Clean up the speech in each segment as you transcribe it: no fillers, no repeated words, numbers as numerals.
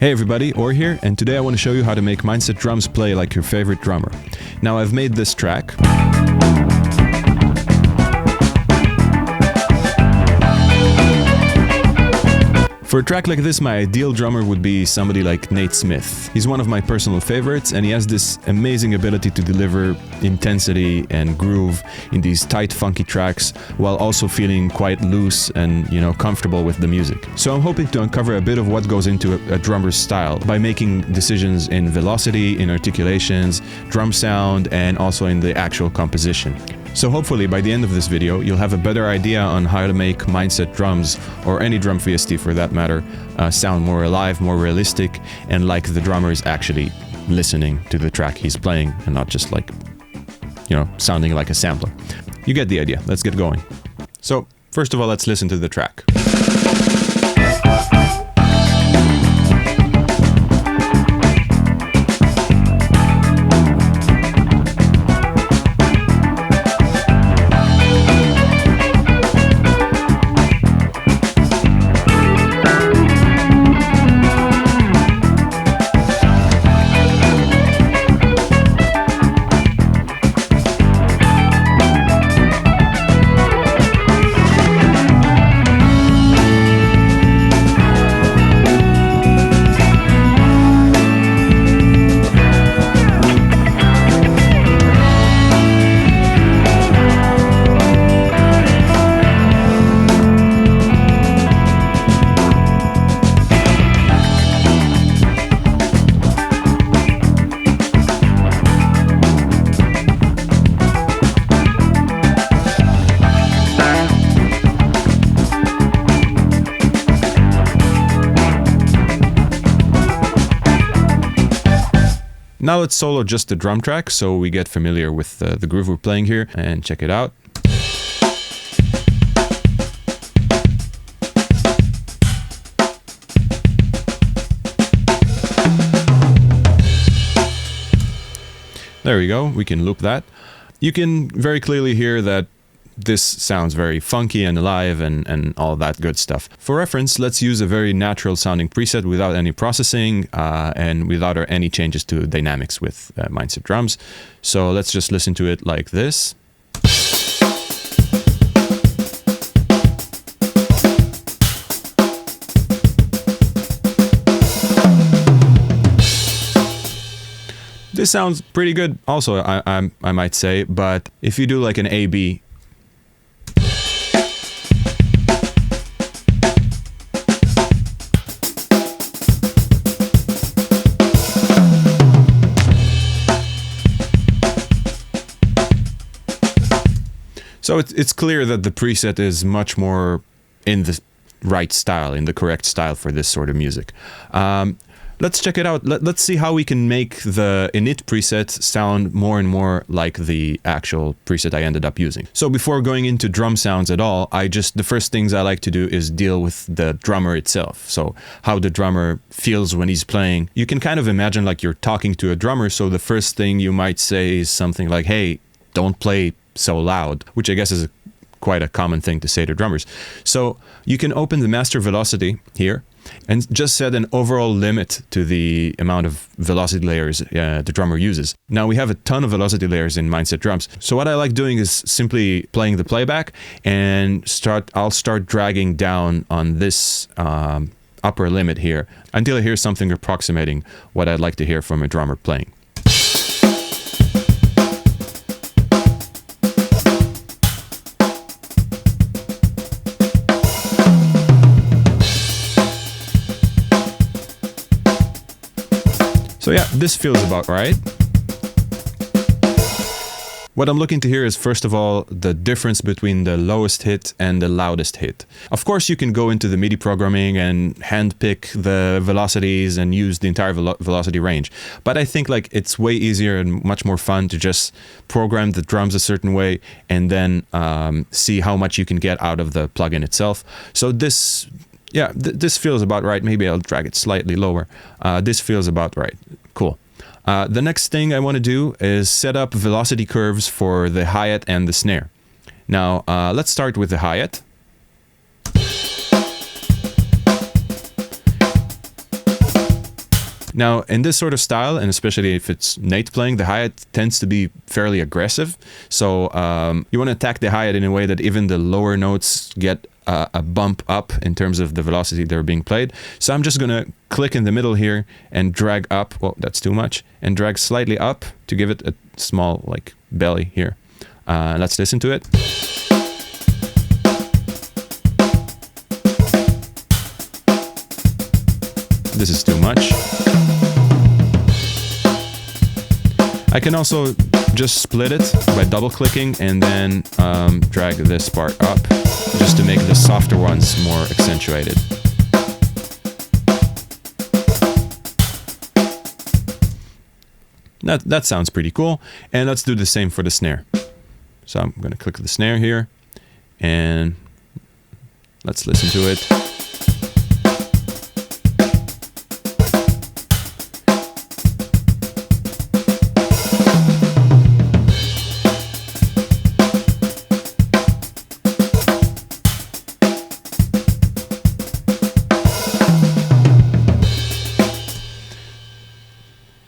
Hey everybody, Or here, and today I want to show you how to make MINDst Drums play like your favorite drummer. Now I've made this track. For a track like this, my ideal drummer would be somebody like Nate Smith. He's one of my personal favorites, and he has this amazing ability to deliver intensity and groove in these tight, funky tracks, while also feeling quite loose and, comfortable with the music. So I'm hoping to uncover a bit of what goes into a drummer's style by making decisions in velocity, in articulations, drum sound, and also in the actual composition. So hopefully by the end of this video, you'll have a better idea on how to make MINDst Drums, or any drum VST for that matter, sound more alive, more realistic, and like the drummer is actually listening to the track he's playing and not just like, sounding like a sampler. You get the idea. Let's get going. So first of all, let's listen to the track. Now let's solo just the drum track so we get familiar with the groove we're playing here, and check it out. There we go, we can loop that. You can very clearly hear that this sounds very funky and alive and all that good stuff. For reference, let's use a very natural sounding preset without any processing and without any changes to dynamics with MINDst Drums. So let's just listen to it like this. This sounds pretty good also, I might say, but if you do like an A-B, so it's clear that the preset is much more in the right style, in the correct style for this sort of music. Let's check it out. Let's see how we can make the init preset sound more and more like the actual preset I ended up using. So before going into drum sounds at all, the first things I like to do is deal with the drummer itself. So how the drummer feels when he's playing. You can kind of imagine like you're talking to a drummer, so the first thing you might say is something like, hey, don't play so loud, which I guess is quite a common thing to say to drummers. So you can open the master velocity here and just set an overall limit to the amount of velocity layers the drummer uses. Now we have a ton of velocity layers in MINDst Drums. So what I like doing is simply playing the playback and I'll start dragging down on this upper limit here until I hear something approximating what I'd like to hear from a drummer playing. So yeah, this feels about right. What I'm looking to hear is, first of all, the difference between the lowest hit and the loudest hit. Of course, you can go into the MIDI programming and handpick the velocities and use the entire velocity range. But I think like it's way easier and much more fun to just program the drums a certain way and then see how much you can get out of the plugin itself. So this feels about right. Maybe I'll drag it slightly lower. This feels about right. Cool. The next thing I want to do is set up velocity curves for the hi-hat and the snare. Now, let's start with the hi-hat. Now, in this sort of style, and especially if it's Nate playing, the hi-hat tends to be fairly aggressive. So you want to attack the hi-hat in a way that even the lower notes get a bump up in terms of the velocity they're being played. So I'm just going to click in the middle here and drag up. Well, that's too much. And drag slightly up to give it a small like belly here. Let's listen to it. This is too much. I can also just split it by double clicking and then drag this part up just to make the softer ones more accentuated. That sounds pretty cool. And let's do the same for the snare. So I'm going to click the snare here and let's listen to it.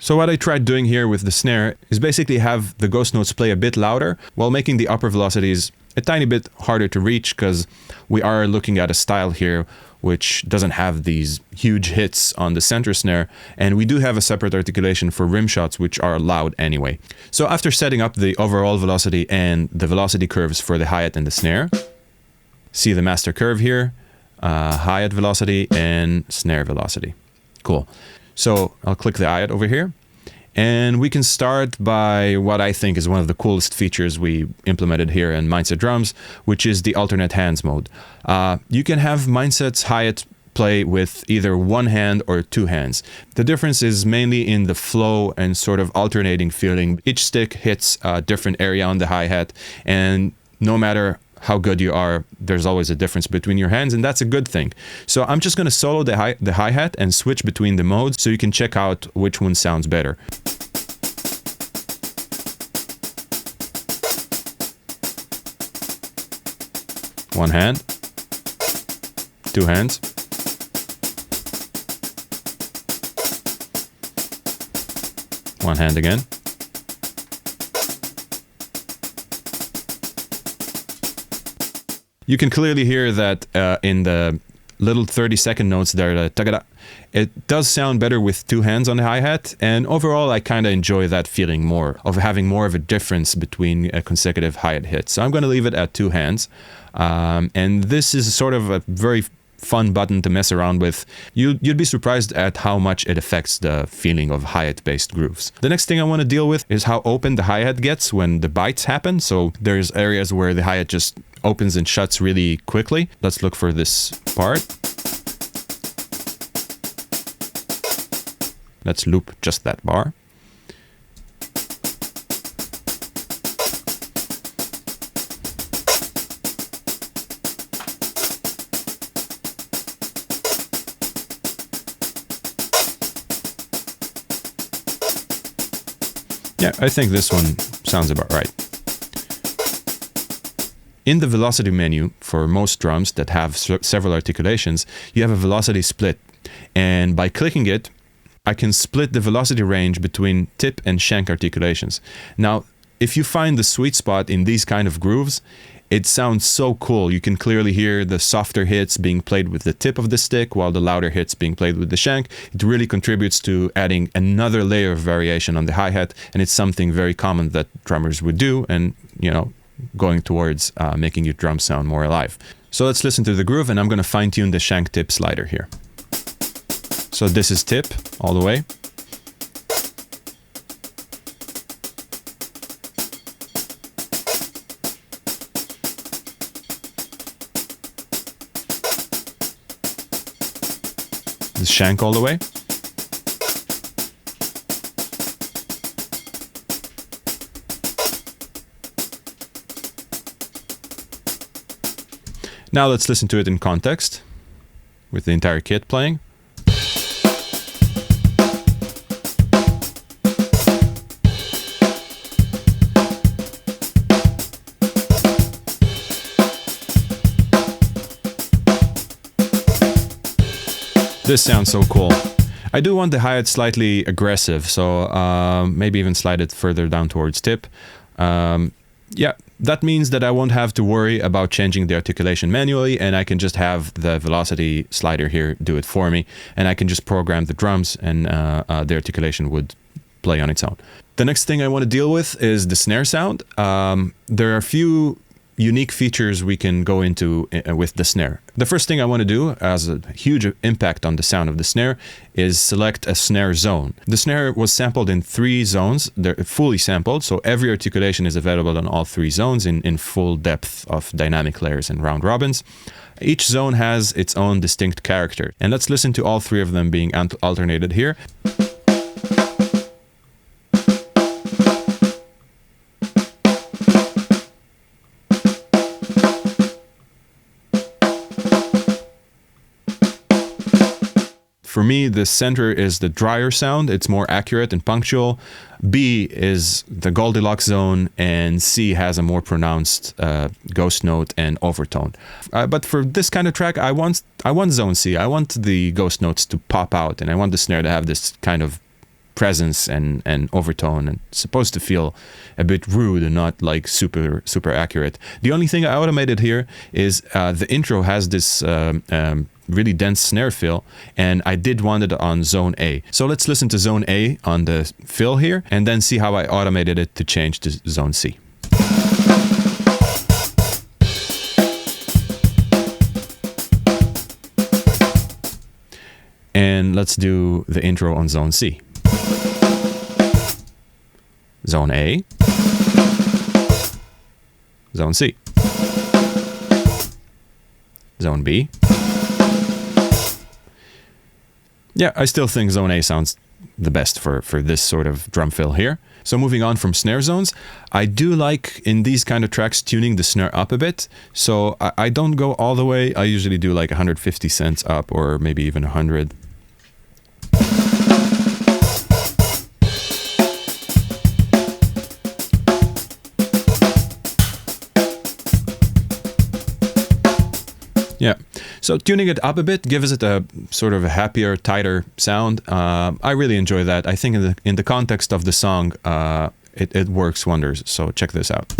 So what I tried doing here with the snare is basically have the ghost notes play a bit louder while making the upper velocities a tiny bit harder to reach, because we are looking at a style here which doesn't have these huge hits on the center snare, and we do have a separate articulation for rim shots which are loud anyway. So after setting up the overall velocity and the velocity curves for the hi-hat and the snare, see the master curve here, hi-hat velocity and snare velocity. Cool. So I'll click the hi-hat over here. And we can start by what I think is one of the coolest features we implemented here in MINDst Drums, which is the alternate hands mode. You can have MINDst's hi-hat play with either one hand or two hands. The difference is mainly in the flow and sort of alternating feeling. Each stick hits a different area on the hi-hat, and no matter how good you are, there's always a difference between your hands, and that's a good thing. So I'm just going to solo the hi-hat and switch between the modes so you can check out which one sounds better. One hand, two hands, one hand again. You can clearly hear that in the little 30-second notes there, it does sound better with two hands on the hi-hat, and overall I kind of enjoy that feeling more, of having more of a difference between a consecutive hi-hat hits. So I'm going to leave it at two hands, and this is sort of a very fun button to mess around with. You'd be surprised at how much it affects the feeling of hi-hat based grooves. The next thing I want to deal with is how open the hi-hat gets when the bites happen. So there's areas where the hi-hat just opens and shuts really quickly. Let's look for this part. Let's loop just that bar. Yeah, I think this one sounds about right. In the velocity menu for most drums that have several articulations, you have a velocity split. And by clicking it, I can split the velocity range between tip and shank articulations. Now, if you find the sweet spot in these kind of grooves, it sounds so cool. You can clearly hear the softer hits being played with the tip of the stick while the louder hits being played with the shank. It really contributes to adding another layer of variation on the hi-hat, and it's something very common that drummers would do, and going towards making your drum sound more alive. So let's listen to the groove, and I'm going to fine-tune the shank tip slider here. So this is tip all the way. The shank all the way. Now let's listen to it in context with the entire kit playing. This sounds so cool. I do want the hi-hat slightly aggressive, so maybe even slide it further down towards tip. Yeah, that means that I won't have to worry about changing the articulation manually, and I can just have the velocity slider here do it for me, and I can just program the drums, and the articulation would play on its own. The next thing I want to deal with is the snare sound. There are a few unique features we can go into with the snare. The first thing I want to do, as a huge impact on the sound of the snare, is select a snare zone. The snare was sampled in 3 zones. They're fully sampled, so every articulation is available on all 3 zones in full depth of dynamic layers and round robins. Each zone has its own distinct character, and let's listen to all 3 of them being alternated here. For me, the center is the drier sound. It's more accurate and punctual. B is the Goldilocks zone, and C has a more pronounced ghost note and overtone. But for this kind of track, I want zone C. I want the ghost notes to pop out, and I want the snare to have this kind of presence and overtone, and it's supposed to feel a bit rude and not like super accurate. The only thing I automated here is the intro has this really dense snare fill, and I did want it on zone A. So let's listen to zone A on the fill here, and then see how I automated it to change to zone C. And let's do the intro on zone C. Zone A, zone C, zone B. Yeah, I still think zone A sounds the best for this sort of drum fill here. So moving on from snare zones, I do like in these kind of tracks tuning the snare up a bit. So I don't go all the way. I usually do like 150 cents up, or maybe even 100. Yeah, so tuning it up a bit gives it a sort of a happier, tighter sound. I really enjoy that. I think in the context of the song, it works wonders. So check this out.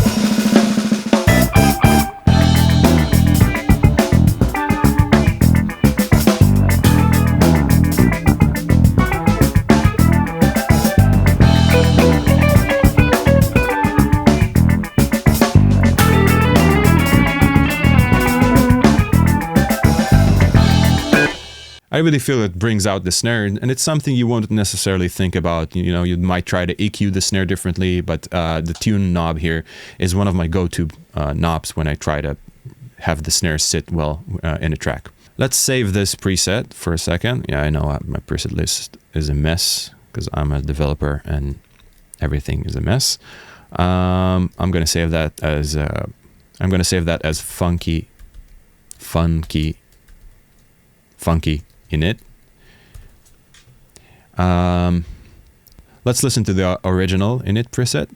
I really feel it brings out the snare, and it's something you won't necessarily think about. You know, you might try to EQ the snare differently, but the tune knob here is one of my go-to knobs when I try to have the snare sit well in a track. Let's save this preset for a second. Yeah, I know my preset list is a mess because I'm a developer and everything is a mess. I'm gonna save that as funky init. Let's listen to the original init preset.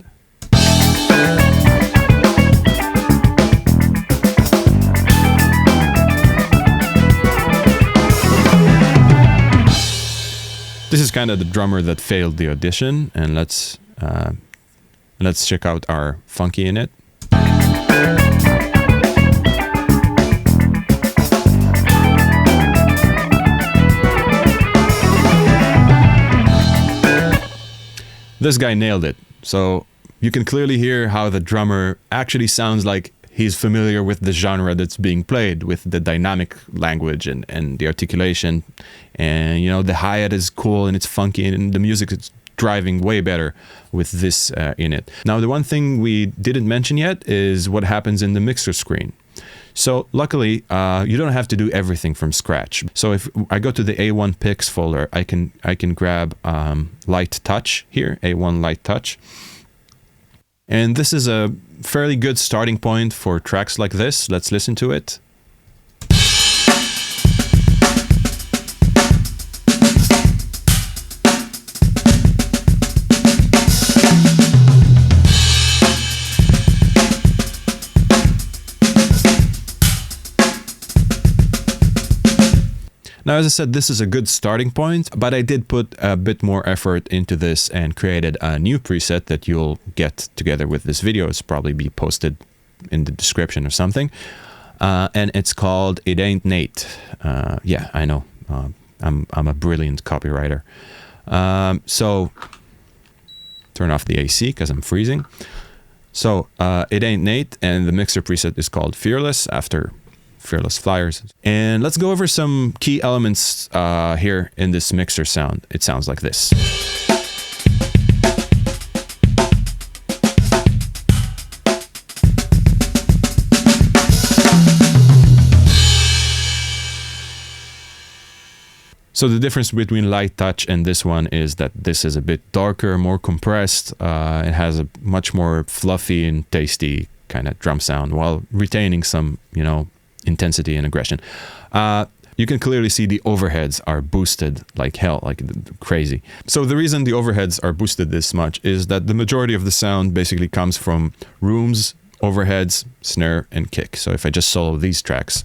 This is kind of the drummer that failed the audition, and let's check out our funky init. This guy nailed it. So you can clearly hear how the drummer actually sounds like he's familiar with the genre that's being played, with the dynamic language and the articulation. And, you know, the hi-hat is cool and it's funky, and the music is driving way better with this in it. Now, the one thing we didn't mention yet is what happens in the mixer screen. So luckily, you don't have to do everything from scratch. So if I go to the A1 picks folder, I can grab light touch here, A1 light touch. And this is a fairly good starting point for tracks like this. Let's listen to it. Now, as I said, this is a good starting point, but I did put a bit more effort into this and created a new preset that you'll get together with this video. It's probably be posted in the description or something. And it's called It Ain't Nate. Yeah, I know. I'm a brilliant copywriter. So turn off the AC because I'm freezing. So It Ain't Nate, and the mixer preset is called Fearless, after Fearless Flyers. And let's go over some key elements here in this mixer sound. It sounds like this. So the difference between Light Touch and this one is that this is a bit darker, more compressed. It has a much more fluffy and tasty kind of drum sound while retaining some, intensity and aggression. You can clearly see the overheads are boosted like hell, like crazy. So the reason the overheads are boosted this much is that the majority of the sound basically comes from rooms, overheads, snare, and kick. So if I just solo these tracks,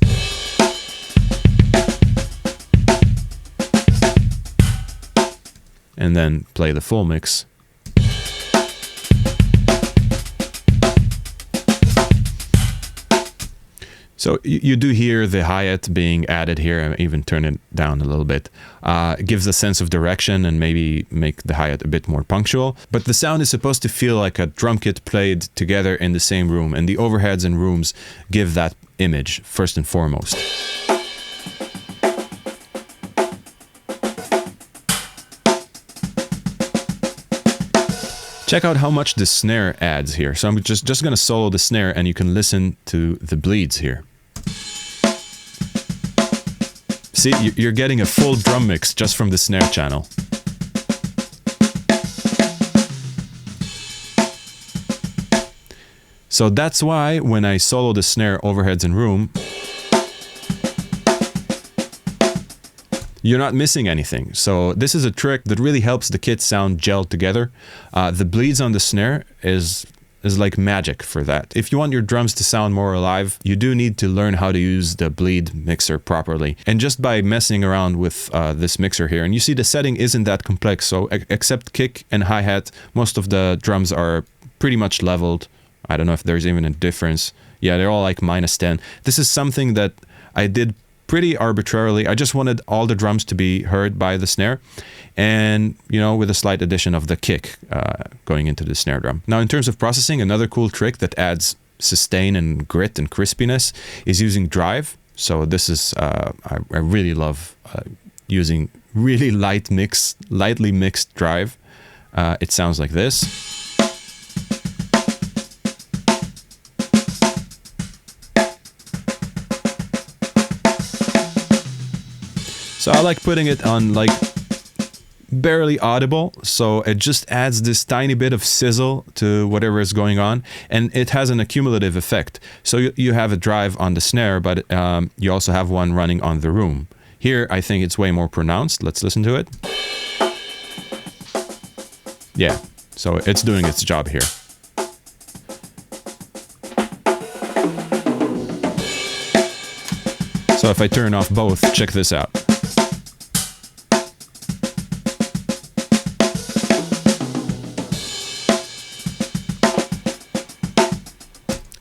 and then play the full mix. So you do hear the hi-hat being added here, and even turn it down a little bit. It gives a sense of direction and maybe make the hi-hat a bit more punctual. But the sound is supposed to feel like a drum kit played together in the same room, and the overheads and rooms give that image first and foremost. Check out how much the snare adds here. So I'm just going to solo the snare, and you can listen to the bleeds here. See, you're getting a full drum mix just from the snare channel. So that's why when I solo the snare, overheads, and room, you're not missing anything. So this is a trick that really helps the kit sound gel together. The bleeds on the snare is like magic for that. If you want your drums to sound more alive, you do need to learn how to use the bleed mixer properly. And just by messing around with this mixer here, and you see the setting isn't that complex. So except kick and hi-hat, most of the drums are pretty much leveled. I don't know if there's even a difference. Yeah, they're all like -10. This is something that I did pretty arbitrarily. I just wanted all the drums to be heard by the snare, and with a slight addition of the kick going into the snare drum. Now, in terms of processing, another cool trick that adds sustain and grit and crispiness is using drive. So this is I really love using really lightly mixed drive. It sounds like this. So I like putting it on like barely audible, so it just adds this tiny bit of sizzle to whatever is going on, and it has an accumulative effect. So you have a drive on the snare, but you also have one running on the room. Here, I think it's way more pronounced. Let's listen to it. Yeah, so it's doing its job here. So if I turn off both, check this out.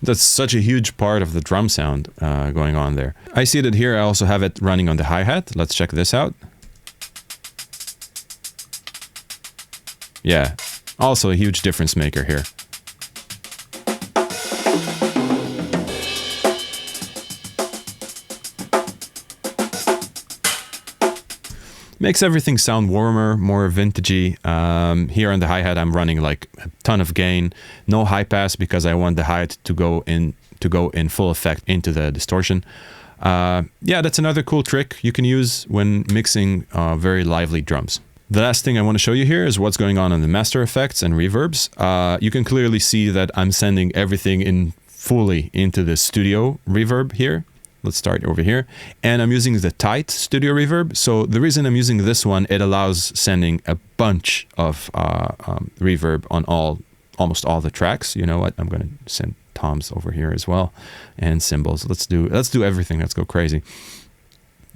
That's such a huge part of the drum sound going on there. I see that here I also have it running on the hi-hat. Let's check this out. Yeah, also a huge difference maker here. Makes everything sound warmer, more vintagey. Here on the hi-hat, I'm running like a ton of gain, no high pass because I want the hi-hat to go in full effect into the distortion. Yeah, that's another cool trick you can use when mixing very lively drums. The last thing I want to show you here is what's going on in the master effects and reverbs. You can clearly see that I'm sending everything in fully into the studio reverb here. Let's start over here. And I'm using the tight studio reverb. So the reason I'm using this one, it allows sending a bunch of reverb on almost all the tracks. You know what? I'm going to send toms over here as well, and cymbals. Let's do everything. Let's go crazy.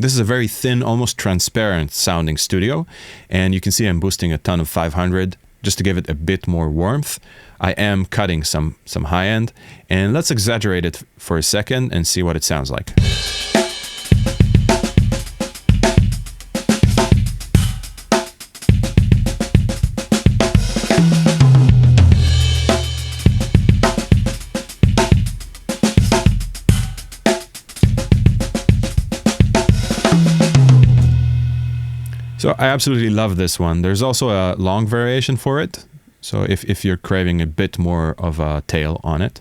This is a very thin, almost transparent sounding studio, and you can see I'm boosting a ton of 500 just to give it a bit more warmth. I am cutting some high end, and let's exaggerate it for a second and see what it sounds like. So I absolutely love this one. There's also a long variation for it. So if you're craving a bit more of a tail on it.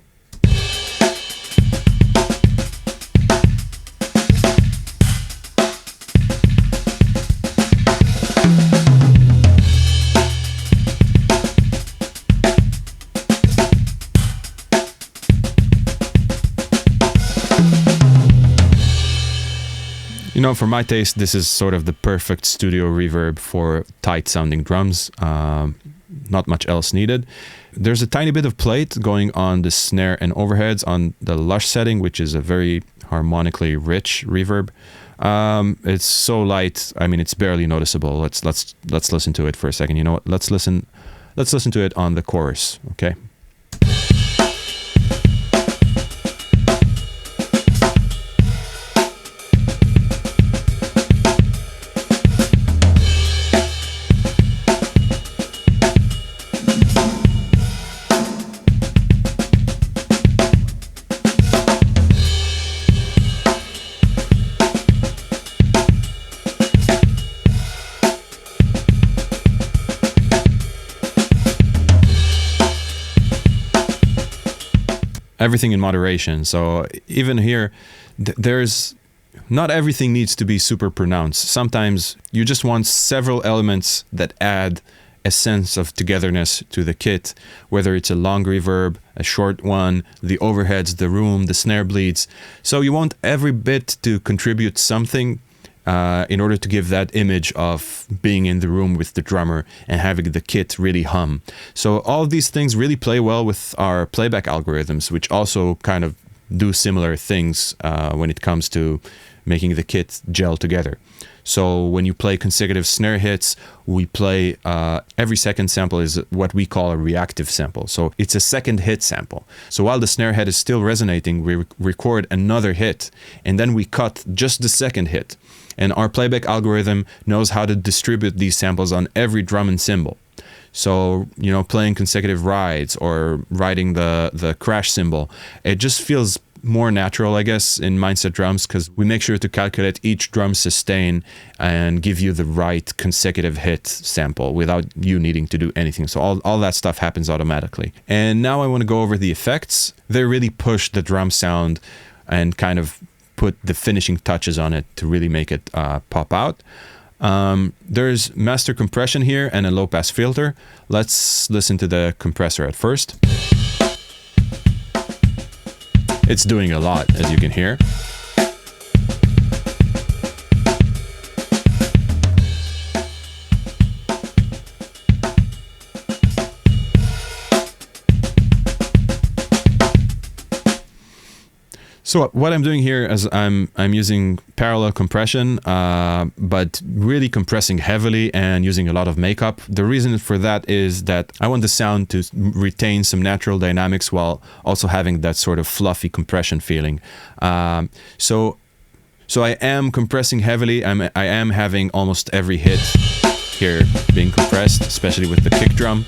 You know, for my taste, this is sort of the perfect studio reverb for tight sounding drums. Not much else needed. There's a tiny bit of plate going on the snare and overheads on the lush setting, which is a very harmonically rich reverb. It's so light. I mean, it's barely noticeable. Let's listen to it for a second. You know what? Let's listen to it on the chorus. Okay. Everything in moderation. So even here, there's not everything needs to be super pronounced. Sometimes you just want several elements that add a sense of togetherness to the kit, whether it's a long reverb, a short one, the overheads, the room, the snare bleeds. So you want every bit to contribute something in order to give that image of being in the room with the drummer and having the kit really hum. So all of these things really play well with our playback algorithms, which also kind of do similar things when it comes to making the kit gel together. So when you play consecutive snare hits, we play every second sample is what we call a reactive sample. So it's a second hit sample. So while the snare head is still resonating, we record another hit, and then we cut just the second hit. And our playback algorithm knows how to distribute these samples on every drum and cymbal. So, you know, playing consecutive rides or riding the crash cymbal, it just feels more natural, I guess, in MINDst Drums, because we make sure to calculate each drum sustain and give you the right consecutive hit sample without you needing to do anything. So all that stuff happens automatically. And now I want to go over the effects. They really push the drum sound and kind of put the finishing touches on it to really make it pop out. There's master compression here and a low pass filter. Let's listen to the compressor at first. It's doing a lot, as you can hear. So what I'm doing here is I'm using parallel compression, but really compressing heavily and using a lot of makeup. The reason for that is that I want the sound to retain some natural dynamics while also having that sort of fluffy compression feeling. So I am compressing heavily. I am having almost every hit here being compressed, especially with the kick drum.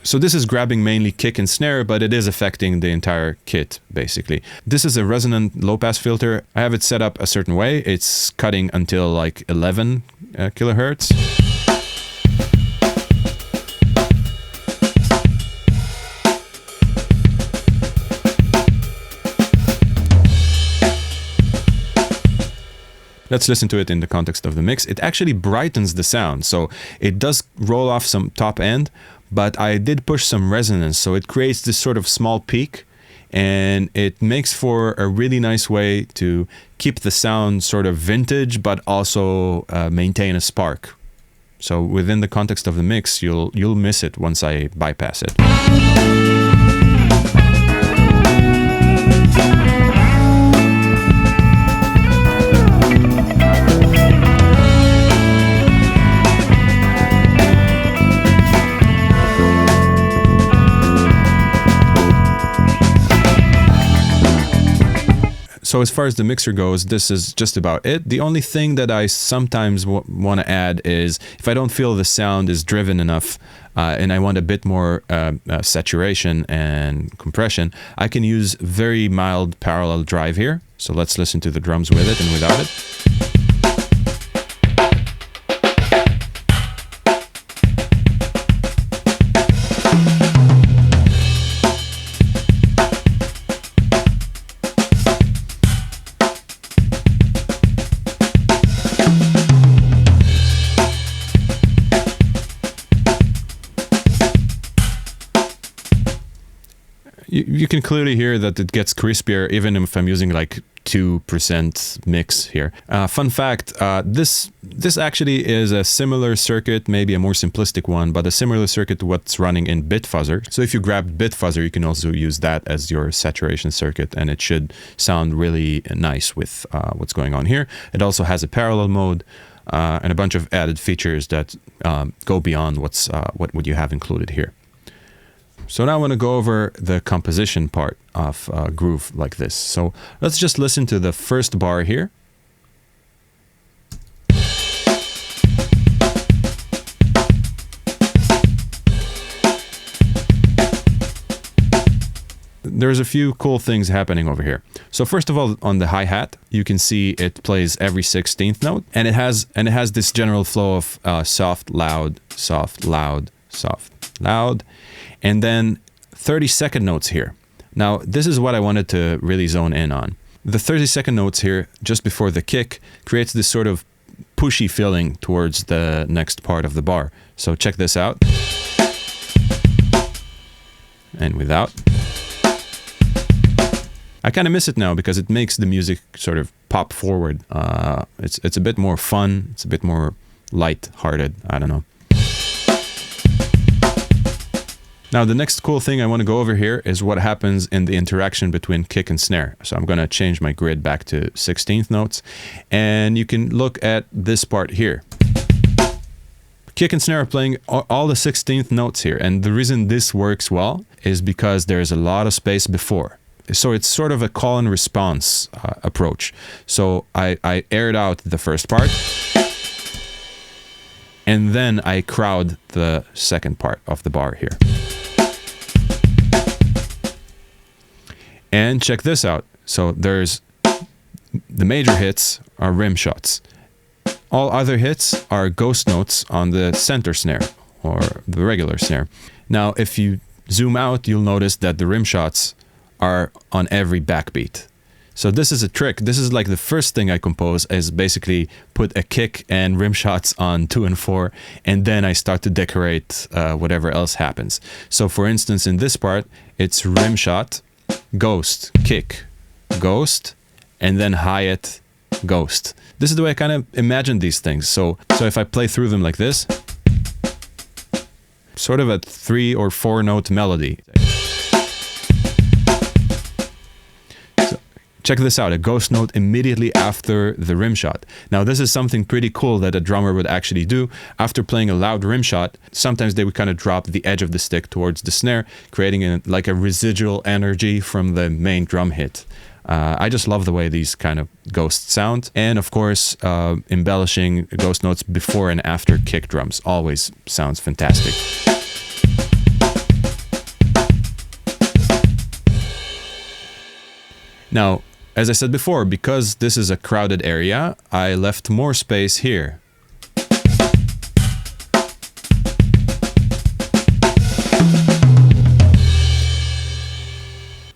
So this is grabbing mainly kick and snare, but it is affecting the entire kit, basically. This is a resonant low-pass filter. I have it set up a certain way. It's cutting until like 11 kilohertz. Let's listen to it in the context of the mix. It actually brightens the sound, so it does roll off some top end, but I did push some resonance, so it creates this sort of small peak, and it makes for a really nice way to keep the sound sort of vintage, but also maintain a spark. So within the context of the mix, you'll miss it once I bypass it. So as far as the mixer goes, this is just about it. The only thing that I sometimes want to add is if I don't feel the sound is driven enough and I want a bit more saturation and compression, I can use very mild parallel drive here. So let's listen to the drums with it and without it. You can clearly hear that it gets crispier even if I'm using like 2% mix here. Fun fact, this actually is a similar circuit, maybe a more simplistic one, but a similar circuit to what's running in Bitfuzzer. So if you grab Bitfuzzer, you can also use that as your saturation circuit, and it should sound really nice with what's going on here. It also has a parallel mode and a bunch of added features that go beyond what you have included here. So now I want to go over the composition part of a groove like this. So let's just listen to the first bar here. There's a few cool things happening over here. So first of all, on the hi-hat, you can see it plays every 16th note, and it has this general flow of soft, loud, soft, loud, soft, loud, and then 30-second notes here. Now, this is what I wanted to really zone in on. The 30-second notes here, just before the kick, creates this sort of pushy feeling towards the next part of the bar. So check this out. And without. I kind of miss it now because it makes the music sort of pop forward. It's a bit more fun. It's a bit more light-hearted. I don't know. Now, the next cool thing I want to go over here is what happens in the interaction between kick and snare. So I'm going to change my grid back to 16th notes, and you can look at this part here. Kick and snare are playing all the 16th notes here, and the reason this works well is because there's a lot of space before. So it's sort of a call and response approach. So I aired out the first part, and then I crowd the second part of the bar here. And check this out. So there's the major hits are rim shots. All other hits are ghost notes on the center snare or the regular snare. Now, if you zoom out, you'll notice that the rim shots are on every backbeat. So this is a trick. This is like the first thing I compose is basically put a kick and rim shots on 2 and 4, and then I start to decorate whatever else happens. So for instance, in this part, it's rim shot, ghost, kick, ghost, and then hi-hat, ghost. This is the way I kind of imagine these things. So if I play through them like this, sort of a 3 or 4 note melody. Check this out, a ghost note immediately after the rim shot. Now, this is something pretty cool that a drummer would actually do. After playing a loud rim shot, sometimes they would kind of drop the edge of the stick towards the snare, creating like a residual energy from the main drum hit. I just love the way these kind of ghosts sound. And of course, embellishing ghost notes before and after kick drums always sounds fantastic. Now, as I said before, because this is a crowded area, I left more space here.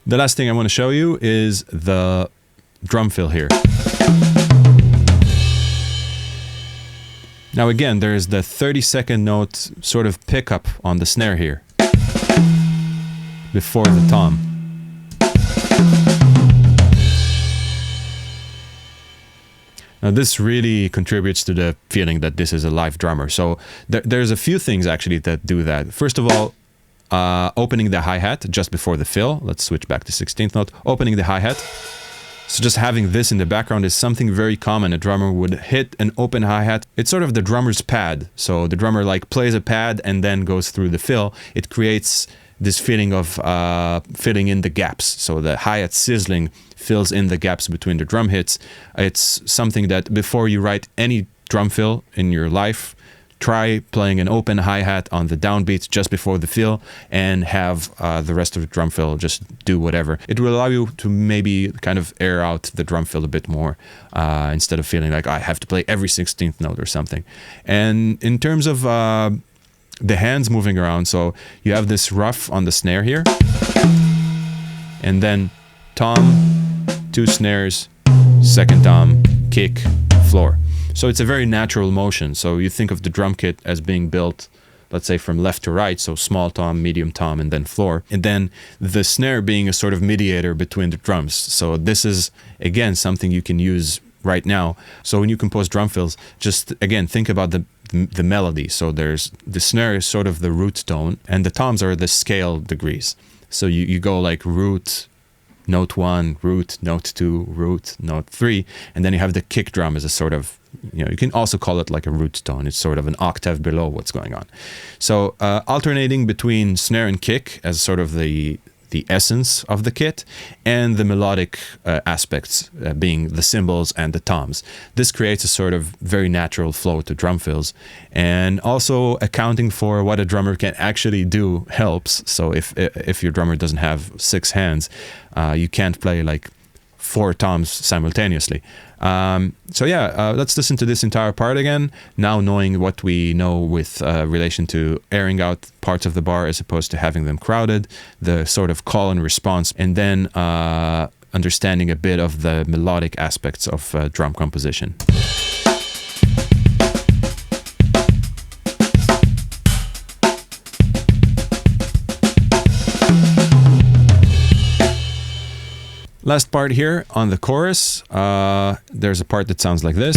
The last thing I want to show you is the drum fill here. Now again, there's the 30-second note sort of pickup on the snare here before the tom. Now this really contributes to the feeling that this is a live drummer. So there's a few things actually that do that. First of all, opening the hi-hat just before the fill. Let's switch back to 16th note. Opening the hi-hat. So just having this in the background is something very common. A drummer would hit an open hi-hat. It's sort of the drummer's pad. So the drummer like plays a pad and then goes through the fill. It creates this feeling of filling in the gaps. So the hi-hat sizzling fills in the gaps between the drum hits. It's something that before you write any drum fill in your life, try playing an open hi-hat on the downbeats just before the fill and have the rest of the drum fill just do whatever. It will allow you to maybe kind of air out the drum fill a bit more instead of feeling like I have to play every 16th note or something. And in terms of the hands moving around, so you have this rough on the snare here, and then tom, 2 snares, second tom, kick, floor. So it's a very natural motion. So you think of the drum kit as being built, let's say, from left to right, so small tom, medium tom, and then floor. And then the snare being a sort of mediator between the drums. So this is, again, something you can use right now. So when you compose drum fills, just, again, think about the melody. So there's the snare is sort of the root tone, and the toms are the scale degrees. So you go like root, note 1, root, note 2, root, note 3, and then you have the kick drum as a sort of, you can also call it like a root tone. It's sort of an octave below what's going on. So alternating between snare and kick as sort of the essence of the kit, and the melodic aspects being the cymbals and the toms. This creates a sort of very natural flow to drum fills, and also accounting for what a drummer can actually do helps. So if your drummer doesn't have 6 hands, you can't play like 4 toms simultaneously. So yeah, let's listen to this entire part again, now knowing what we know with relation to airing out parts of the bar as opposed to having them crowded, the sort of call and response, and then understanding a bit of the melodic aspects of drum composition. Last part here on the chorus, there's a part that sounds like this.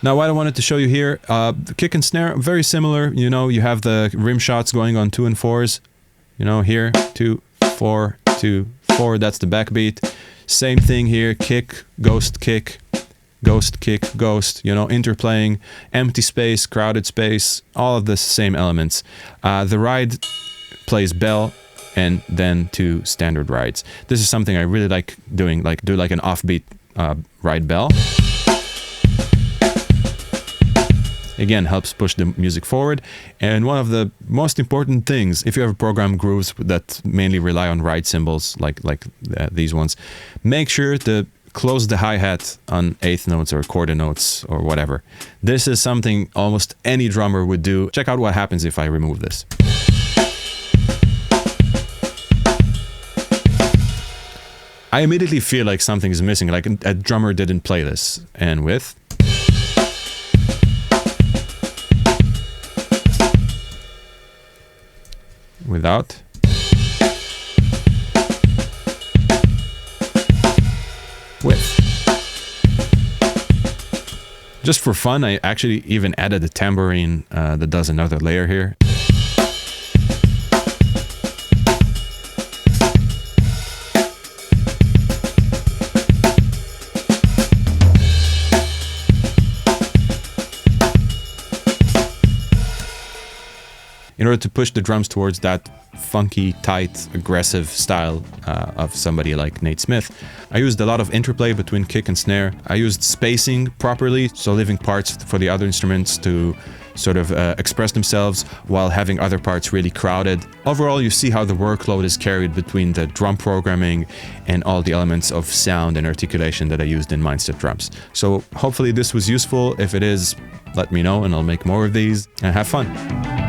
Now what I wanted to show you here, the kick and snare, very similar. You have the rim shots going on 2 and 4s. Here, 2, 4, 2, 4, that's the backbeat. Same thing here, kick, ghost, kick, ghost, kick, ghost, interplaying, empty space, crowded space, all of the same elements. The ride plays bell and then 2 standard rides. This is something I really like doing, do like an offbeat ride bell. Again, helps push the music forward. And one of the most important things, if you ever program grooves that mainly rely on ride cymbals like these ones, make sure to close the hi-hat on 8th notes or quarter notes or whatever. This is something almost any drummer would do. Check out what happens if I remove this. I immediately feel like something is missing, like a drummer didn't play this. And with... without... with. Just for fun, I actually even added a tambourine that does another layer here. In order to push the drums towards that funky, tight, aggressive style of somebody like Nate Smith, I used a lot of interplay between kick and snare. I used spacing properly, so leaving parts for the other instruments to sort of express themselves while having other parts really crowded. Overall, you see how the workload is carried between the drum programming and all the elements of sound and articulation that I used in MINDst Drums. So hopefully this was useful. If it is, let me know and I'll make more of these, and have fun.